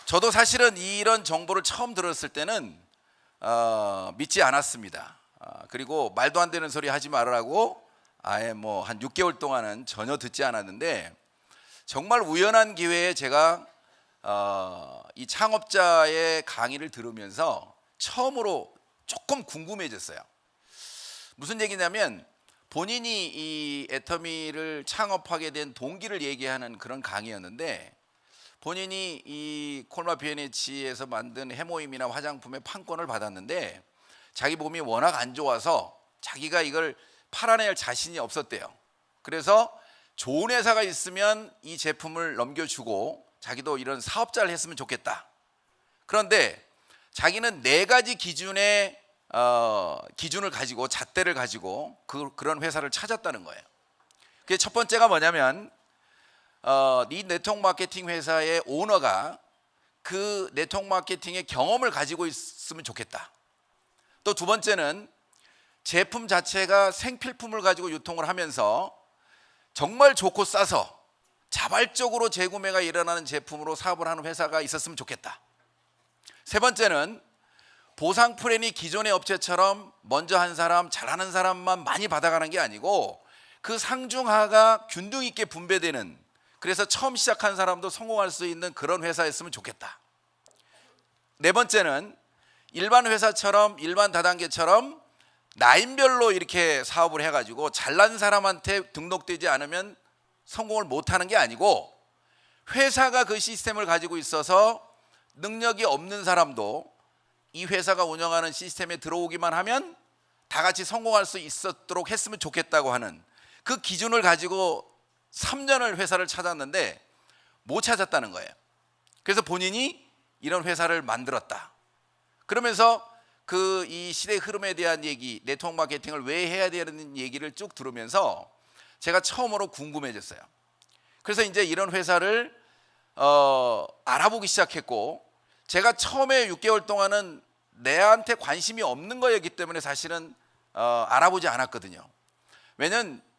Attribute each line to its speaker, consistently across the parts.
Speaker 1: 저도 사실은 이런 정보를 처음 들었을 때는 믿지 않았습니다. 그리고 말도 안 되는 소리 하지 말으라고 아예 뭐 한 6개월 동안은 전혀 듣지 않았는데, 정말 우연한 기회에 제가 이 창업자의 강의를 들으면서 처음으로 조금 궁금해졌어요. 무슨 얘기냐면, 본인이 이 애터미를 창업하게 된 동기를 얘기하는 그런 강의였는데, 본인이 이 콜마 B&H에서 만든 해모임이나 화장품의 판권을 받았는데 자기 몸이 워낙 안 좋아서 자기가 이걸 팔아낼 자신이 없었대요. 그래서 좋은 회사가 있으면 이 제품을 넘겨주고 자기도 이런 사업자를 했으면 좋겠다. 그런데 자기는 4가지 기준의 기준을 가지고, 잣대를 가지고 그런 회사를 찾았다는 거예요. 그게 첫 번째가 뭐냐면, 이 네트워크 마케팅 회사의 오너가 그 네트워크 마케팅의 경험을 가지고 있으면 좋겠다. 또 두 번째는 제품 자체가 생필품을 가지고 유통을 하면서 정말 좋고 싸서 자발적으로 재구매가 일어나는 제품으로 사업을 하는 회사가 있었으면 좋겠다. 세 번째는 보상 플랜이 기존의 업체처럼 먼저 한 사람, 잘하는 사람만 많이 받아가는 게 아니고 그 상중하가 균등 있게 분배되는, 그래서 처음 시작한 사람도 성공할 수 있는 그런 회사였으면 좋겠다. 네 번째는 일반 회사처럼, 일반 다단계처럼 라인별로 이렇게 사업을 해가지고 잘난 사람한테 등록되지 않으면 성공을 못하는 게 아니고, 회사가 그 시스템을 가지고 있어서 능력이 없는 사람도 이 회사가 운영하는 시스템에 들어오기만 하면 다 같이 성공할 수 있도록 했으면 좋겠다고 하는 그 기준을 가지고 3년을 회사를 찾았는데 못 찾았다는 거예요. 그래서 본인이 이런 회사를 만들었다. 그러면서 그 이 시대의 흐름에 대한 얘기, 네트워크 마케팅을 왜 해야 되는 얘기를 쭉 들으면서 제가 처음으로 궁금해졌어요. 그래서 이제 이런 회사를 알아보기 시작했고, 제가 처음에 6개월 동안은 내한테 관심이 없는 거였기 때문에 사실은 알아보지 않았거든요.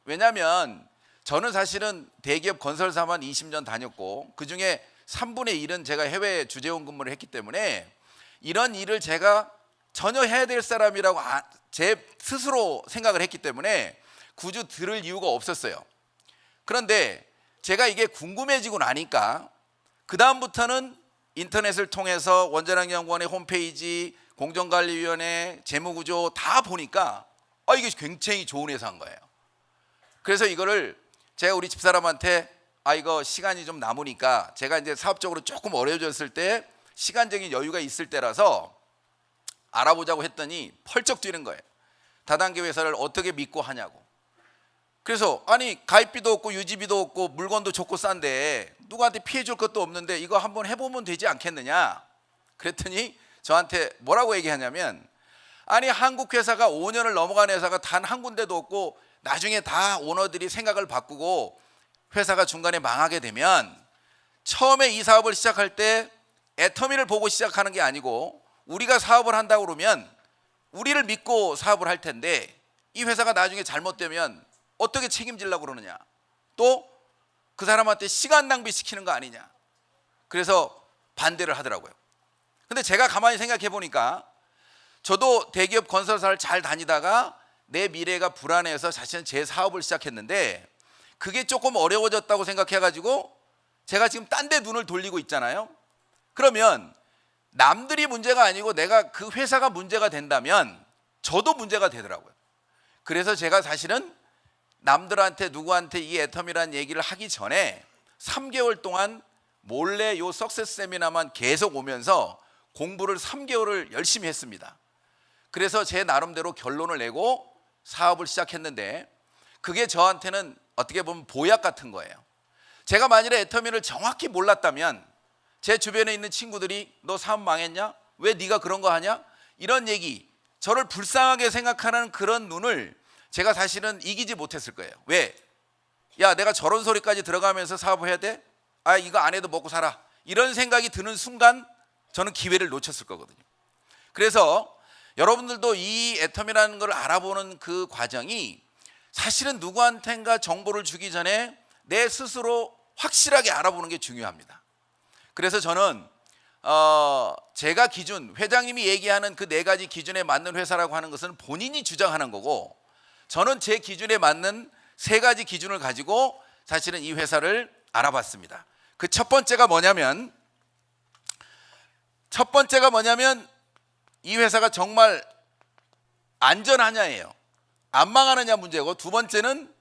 Speaker 1: 왜냐면 저는 사실은 대기업 건설사만 20년 다녔고 그중에 3분의 1은 제가 해외 주재원 근무를 했기 때문에 이런 일을 제가 전혀 해야 될 사람이라고 제 스스로 생각을 했기 때문에 굳이 들을 이유가 없었어요. 그런데 제가 이게 궁금해지고 나니까 그 다음부터는 인터넷을 통해서 원자력연구원의 홈페이지, 공정관리위원회, 재무구조 다 보니까 이게 굉장히 좋은 회사인 거예요. 그래서 이거를 제가 우리 집사람한테 이거 시간이 좀 남으니까, 제가 이제 사업적으로 조금 어려워졌을 때 시간적인 여유가 있을 때라서 알아보자고 했더니 펄쩍 뛰는 거예요. 다단계 회사를 어떻게 믿고 하냐고. 그래서 아니 가입비도 없고 유지비도 없고 물건도 좋고 싼데 누구한테 피해 줄 것도 없는데 이거 한번 해보면 되지 않겠느냐. 그랬더니 저한테 뭐라고 얘기하냐면, 아니 한국 회사가 5년을 넘어간 회사가 단 한 군데도 없고 나중에 다 오너들이 생각을 바꾸고 회사가 중간에 망하게 되면 처음에 이 사업을 시작할 때 애터미를 보고 시작하는 게 아니고 우리가 사업을 한다고 그러면 우리를 믿고 사업을 할 텐데 이 회사가 나중에 잘못되면 어떻게 책임지려고 그러느냐. 또 그 사람한테 시간 낭비시키는 거 아니냐. 그래서 반대를 하더라고요. 근데 제가 가만히 생각해 보니까 저도 대기업 건설사를 잘 다니다가 내 미래가 불안해서 사실은 제 사업을 시작했는데 그게 조금 어려워졌다고 생각해가지고 제가 지금 딴 데 눈을 돌리고 있잖아요. 그러면 남들이 문제가 아니고 내가 그 회사가 문제가 된다면 저도 문제가 되더라고요. 그래서 제가 사실은 남들한테 누구한테 이 애터미라는 얘기를 하기 전에 3개월 동안 몰래 요 석세스 세미나만 계속 오면서 공부를 3개월을 열심히 했습니다. 그래서 제 나름대로 결론을 내고 사업을 시작했는데 그게 저한테는 어떻게 보면 보약 같은 거예요. 제가 만일에 애터미를 정확히 몰랐다면 제 주변에 있는 친구들이 너 사업 망했냐? 왜 네가 그런 거 하냐? 이런 얘기, 저를 불쌍하게 생각하는 그런 눈을 제가 사실은 이기지 못했을 거예요. 왜? 야, 내가 저런 소리까지 들어가면서 사업을 해야 돼? 이거 안 해도 먹고 살아. 이런 생각이 드는 순간 저는 기회를 놓쳤을 거거든요. 그래서 여러분들도 이 애터미라는 걸 알아보는 그 과정이 사실은 누구한텐가 정보를 주기 전에 내 스스로 확실하게 알아보는 게 중요합니다. 그래서 저는 제가 기준, 회장님이 얘기하는 그 4가지 기준에 맞는 회사라고 하는 것은 본인이 주장하는 거고, 저는 제 기준에 맞는 3가지 기준을 가지고 사실은 이 회사를 알아봤습니다. 그 첫 번째가 뭐냐면 이 회사가 정말 안전하냐예요. 안 망하느냐 문제고, 두 번째는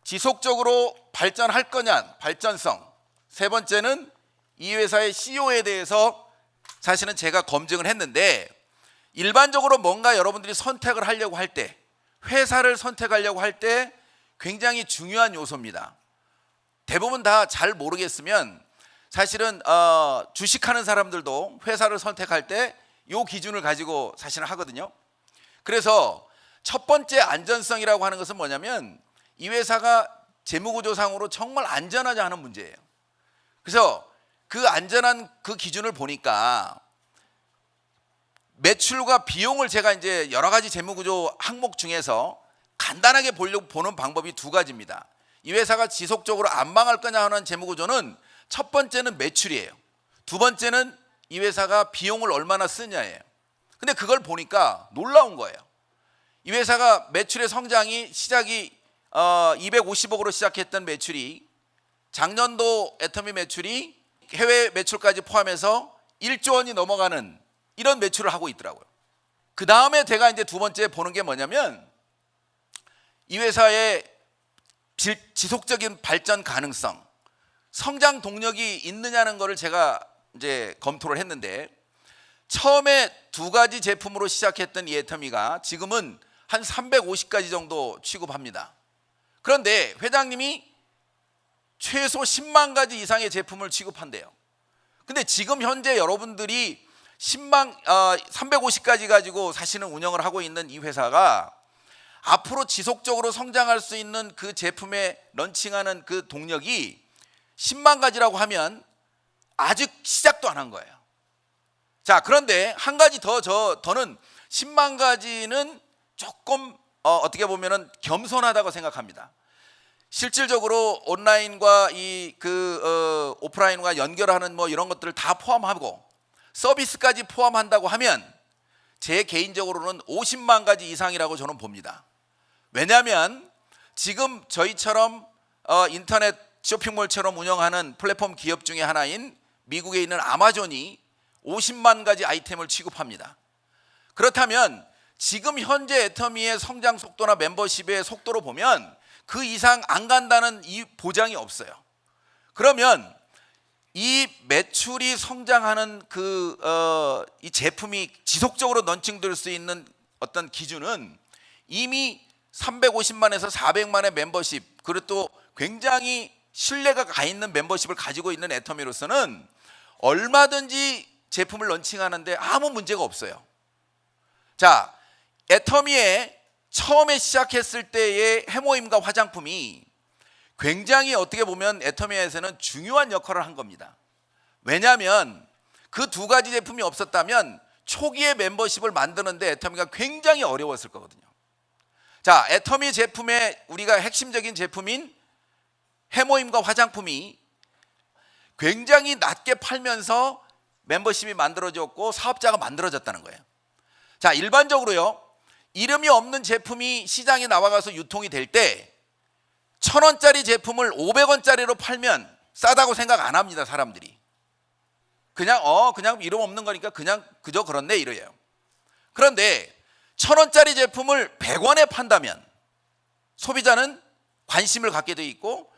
Speaker 1: 지속적으로 발전할 거냐, 발전성. 세 번째는 이 회사의 CEO에 대해서 사실은 제가 검증을 했는데, 일반적으로 뭔가 여러분들이 선택을 하려고 할 때, 회사를 선택하려고 할 때 굉장히 중요한 요소입니다. 대부분 다 잘 모르겠으면 사실은 주식하는 사람들도 회사를 선택할 때 이 기준을 가지고 사실은 하거든요. 그래서 첫 번째 안전성이라고 하는 것은 뭐냐면 이 회사가 재무구조상으로 정말 안전하지 않은 문제예요. 그래서 그 안전한 그 기준을 보니까 매출과 비용을 제가 이제 여러 가지 재무구조 항목 중에서 간단하게 보는 방법이 2가지입니다. 이 회사가 지속적으로 안 망할 거냐 하는 재무구조는 첫 번째는 매출이에요. 두 번째는 이 회사가 비용을 얼마나 쓰냐예요. 근데 그걸 보니까 놀라운 거예요. 이 회사가 매출의 성장이 시작이 250억으로 시작했던 매출이 작년도 애터미 매출이 해외 매출까지 포함해서 1조 원이 넘어가는 이런 매출을 하고 있더라고요. 그 다음에 제가 이제 두 번째 보는 게 뭐냐면 이 회사의 지속적인 발전 가능성, 성장 동력이 있느냐는 것을 제가 이제 검토를 했는데, 처음에 2가지 제품으로 시작했던 이 애터미가 지금은 한 350가지 정도 취급합니다. 그런데 회장님이 최소 10만 가지 이상의 제품을 취급한대요. 근데 지금 현재 여러분들이 350가지 가지고 사실은 운영을 하고 있는 이 회사가 앞으로 지속적으로 성장할 수 있는 그 제품에 런칭하는 그 동력이 10만 가지라고 하면 아직 시작도 안 한 거예요. 자, 그런데 한 가지 더는 10만 가지는 조금 어떻게 보면은 겸손하다고 생각합니다. 실질적으로 온라인과 오프라인과 연결하는 뭐 이런 것들을 다 포함하고 서비스까지 포함한다고 하면 제 개인적으로는 50만 가지 이상이라고 저는 봅니다. 왜냐하면 지금 저희처럼 인터넷 쇼핑몰처럼 운영하는 플랫폼 기업 중에 하나인 미국에 있는 아마존이 50만 가지 아이템을 취급합니다. 그렇다면 지금 현재 애터미의 성장 속도나 멤버십의 속도로 보면 그 이상 안 간다는 이 보장이 없어요. 그러면 이 매출이 성장하는 이 제품이 지속적으로 런칭될 수 있는 어떤 기준은 이미 350만에서 400만의 멤버십, 그리고 또 굉장히 신뢰가 가 있는 멤버십을 가지고 있는 애터미로서는 얼마든지 제품을 런칭하는데 아무 문제가 없어요. 자, 애터미의 처음에 시작했을 때의 해모임과 화장품이 굉장히 어떻게 보면 애터미에서는 중요한 역할을 한 겁니다. 왜냐하면 그 2가지 제품이 없었다면 초기에 멤버십을 만드는데 애터미가 굉장히 어려웠을 거거든요. 자, 애터미 제품의 우리가 핵심적인 제품인 해모임과 화장품이 굉장히 낮게 팔면서 멤버십이 만들어졌고 사업자가 만들어졌다는 거예요. 자, 일반적으로요, 이름이 없는 제품이 시장에 나와가서 유통이 될 때 1,000원짜리 제품을 500원짜리로 팔면 싸다고 생각 안 합니다, 사람들이. 그냥 이름 없는 거니까 그저 그렇네 이래요. 그런데 1,000원짜리 제품을 100원에 판다면 소비자는 관심을 갖게 돼 있고